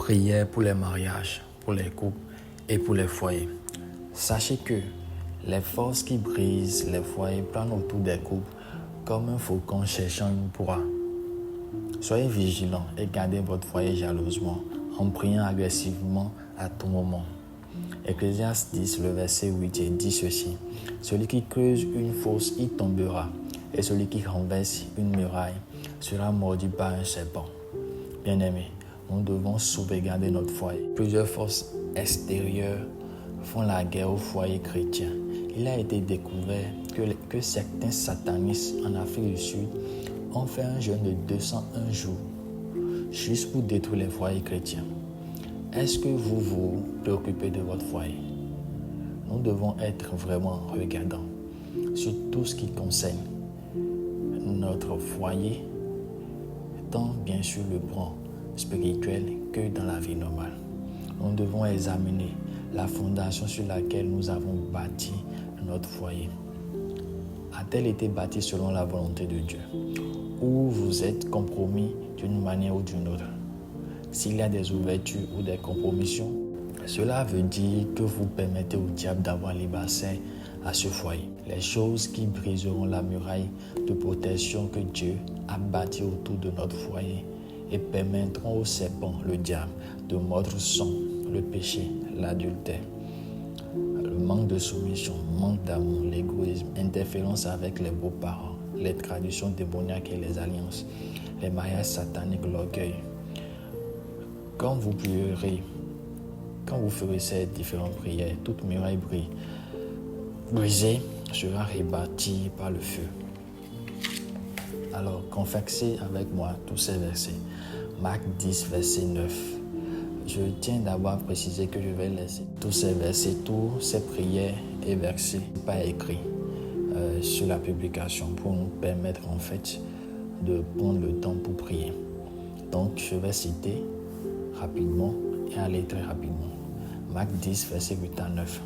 Prière pour les mariages, pour les couples et pour les foyers. Sachez que les forces qui brisent les foyers planent autour des couples comme un faucon cherchant une proie. Soyez vigilants et gardez votre foyer jalousement en priant agressivement à tout moment. Ecclésiaste 10, le verset 8 dit ceci: celui qui creuse une fosse y tombera, et celui qui renverse une muraille sera mordu par un serpent. Bien-aimés, nous devons sauvegarder notre foyer. Plusieurs forces extérieures font la guerre au foyer chrétien. Il a été découvert que certains satanistes en Afrique du Sud ont fait un jeûne de 201 jours juste pour détruire les foyers chrétiens. Est-ce que vous vous préoccupez de votre foyer? Nous devons être vraiment regardants sur tout ce qui concerne notre foyer, tant bien sur le plan spirituel que dans la vie normale. Nous devons examiner la fondation sur laquelle nous avons bâti notre foyer. A-t-elle été bâtie selon la volonté de Dieu? Ou vous êtes compromis d'une manière ou d'une autre? S'il y a des ouvertures ou des compromissions, cela veut dire que vous permettez au diable d'avoir libre accès à ce foyer. Les choses qui briseront la muraille de protection que Dieu a bâtie autour de notre foyer et permettront au serpent, le diable, de mordre son, le péché, l'adultère, le manque de soumission, manque d'amour, l'égoïsme, interférence avec les beaux-parents, les traditions démoniaques et les alliances, les mariages sataniques, l'orgueil. Quand vous prierez, quand vous ferez ces différentes prières, toute muraille brisée sera rebâtie par le feu. Alors, confessez avec moi tous ces versets. Marc 10, verset 9. Je tiens d'abord à préciser que je vais laisser tous ces versets, toutes ces prières et versets pas écrits sur la publication pour nous permettre en fait de prendre le temps pour prier. Donc, je vais citer rapidement et aller très rapidement. Marc 10, verset 8 à 9.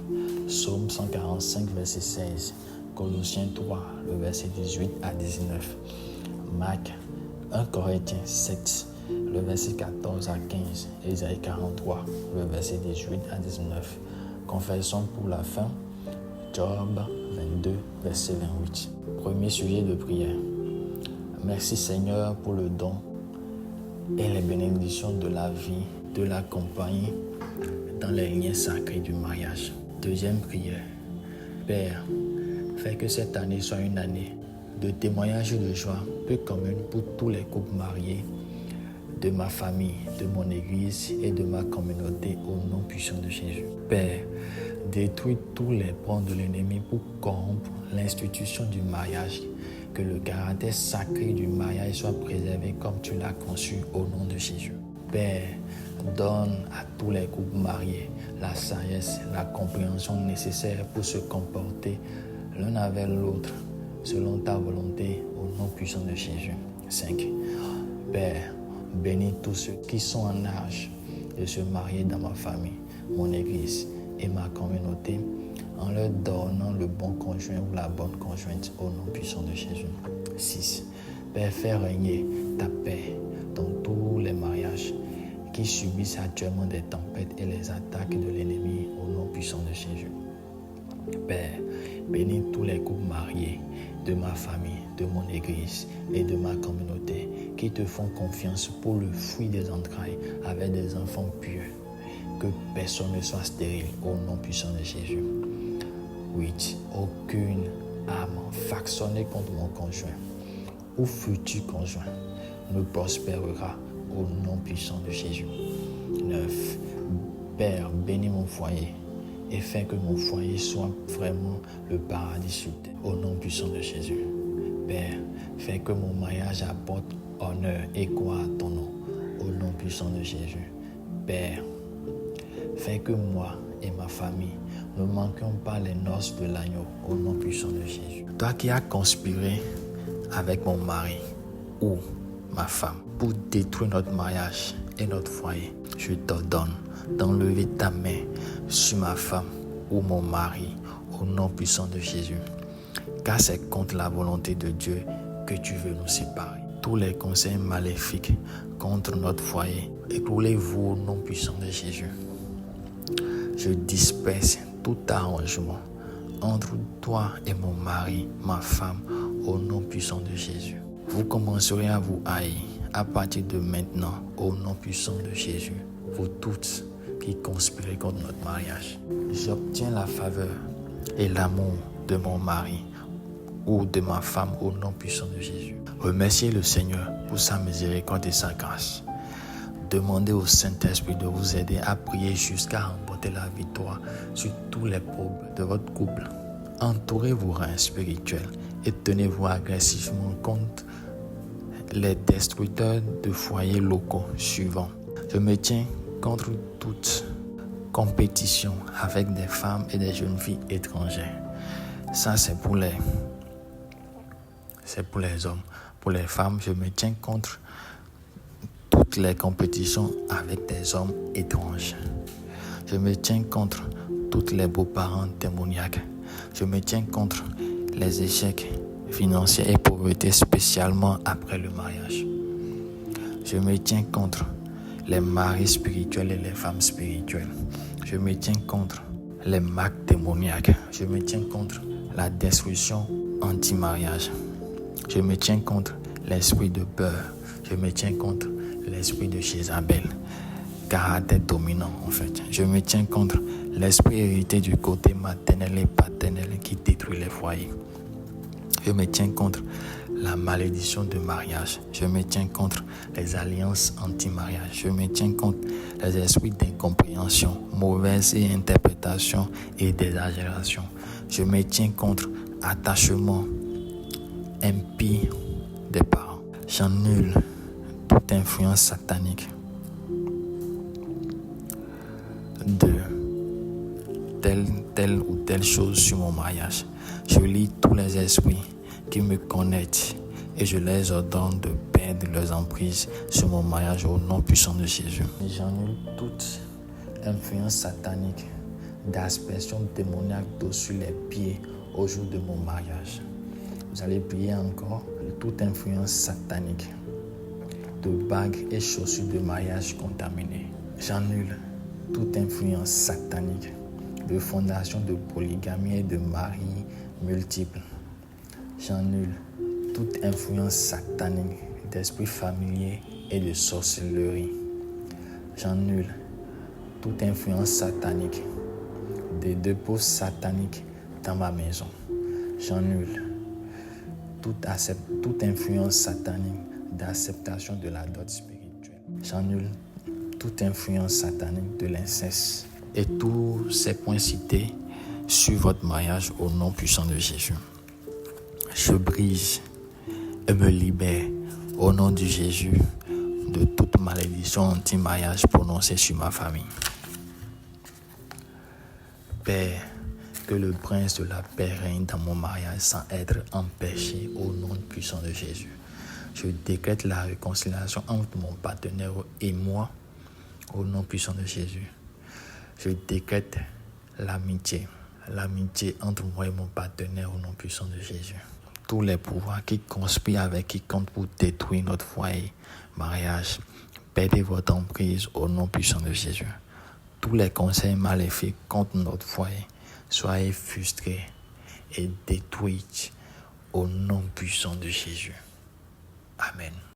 Psaume 145, verset 16. Colossiens 3, le verset 18 à 19. Marc 1 Corinthiens 7, le verset 14 à 15. Ésaïe 43, le verset 18 à 19. Confession pour la fin. Job 22, verset 28. Premier sujet de prière. Merci Seigneur pour le don et les bénédictions de la vie, de la compagnie dans les liens sacrés du mariage. Deuxième prière. Père, fais que cette année soit une année de témoignage de joie peu commune pour tous les couples mariés de ma famille, de mon église et de ma communauté au nom puissant de Jésus. Père, détruis tous les plans de l'ennemi pour corrompre l'institution du mariage, que le caractère sacré du mariage soit préservé comme tu l'as conçu au nom de Jésus. Père, donne à tous les couples mariés la sagesse, la compréhension nécessaire pour se comporter l'un avec l'autre selon ta volonté au nom puissant de Jésus. 5. Père, bénis tous ceux qui sont en âge de se marier dans ma famille, mon église et ma communauté en leur donnant le bon conjoint ou la bonne conjointe au nom puissant de Jésus. 6. Père, fais régner ta paix dans tous les mariages qui subissent actuellement des tempêtes et les attaques de l'ennemi au nom puissant de Jésus. Père, bénis tous les couples mariés de ma famille, de mon église et de ma communauté qui te font confiance pour le fruit des entrailles avec des enfants pieux. Que personne ne soit stérile au nom puissant de Jésus. 8. Aucune âme factionnée contre mon conjoint ou futur conjoint ne prospérera au nom puissant de Jésus. 9. Père, bénis mon foyer et fais que mon foyer soit vraiment le paradis sur terre au nom puissant de Jésus. Père, fais que mon mariage apporte honneur et gloire à ton nom au nom puissant de Jésus. Père, fais que moi et ma famille ne manquions pas les noces de l'agneau au nom puissant de Jésus. Toi qui as conspiré avec mon mari ou ma femme pour détruire notre mariage et notre foyer, je t'ordonne d'enlever ta main sur ma femme ou mon mari au nom puissant de Jésus. Car c'est contre la volonté de Dieu que tu veux nous séparer. Tous les conseils maléfiques contre notre foyer. Écroulez-vous au nom puissant de Jésus. Je disperse tout arrangement entre toi et mon mari, ma femme, au nom puissant de Jésus. Vous commencerez à vous haïr à partir de maintenant, au nom puissant de Jésus. Vous toutes qui conspirez contre notre mariage. J'obtiens la faveur et l'amour de mon mari ou de ma femme au nom puissant de Jésus. Remerciez le Seigneur pour sa miséricorde et sa grâce. Demandez au Saint-Esprit de vous aider à prier jusqu'à remporter la victoire sur tous les problèmes de votre couple. Entourez vos reins spirituels et tenez-vous agressivement contre les destructeurs de foyers locaux suivants. Je me tiens contre toute compétition avec des femmes et des jeunes filles étrangères. Ça, c'est pour les hommes. Pour les femmes, je me tiens contre toutes les compétitions avec des hommes étrangers. Je me tiens contre tous les beaux-parents démoniaques. Je me tiens contre les échecs financiers et pauvreté, spécialement après le mariage. Je me tiens contre les maris spirituels et les femmes spirituelles. Je me tiens contre les marques démoniaques. Je me tiens contre la destruction anti-mariage. Je me tiens contre l'esprit de peur. Je me tiens contre l'esprit de Jézabel, caractère dominant en fait. Je me tiens contre l'esprit hérité du côté maternel et paternel qui détruit les foyers. Je me tiens contre la malédiction de mariage. Je me tiens contre les alliances anti-mariage. Je me tiens contre les esprits d'incompréhension, mauvaise interprétation et d'exagération. Je me tiens contre attachement impie des parents. J'annule toute influence satanique de telle ou telle chose sur mon mariage. Je lis tous les esprits qui me connectent et je les ordonne de perdre leurs emprises sur mon mariage au nom puissant de Jésus. J'annule toute influence satanique d'aspersion démoniaque d'eau sur les pieds au jour de mon mariage. Vous allez prier encore toute influence satanique de bagues et chaussures de mariage contaminées. J'annule toute influence satanique de fondation de polygamie et de maris multiples. J'annule toute influence satanique d'esprit familier et de sorcellerie. J'annule toute influence satanique de dépôts sataniques dans ma maison. J'annule toute influence satanique d'acceptation de la dot spirituelle. J'annule toute influence satanique de l'inceste et tous ces points cités sur votre mariage au nom puissant de Jésus. Je brise et me libère au nom de Jésus de toute malédiction anti-mariage prononcée sur ma famille. Père, que le prince de la paix règne dans mon mariage sans être empêché au nom puissant de Jésus. Je décrète la réconciliation entre mon partenaire et moi au nom puissant de Jésus. Je décrète l'amitié entre moi et mon partenaire au nom puissant de Jésus. Tous les pouvoirs qui conspirent avec quiconque pour détruire notre foyer, mariage, perdez votre emprise au nom puissant de Jésus. Tous les conseils maléfiques contre notre foyer, soyez frustrés et détruits au nom puissant de Jésus. Amen.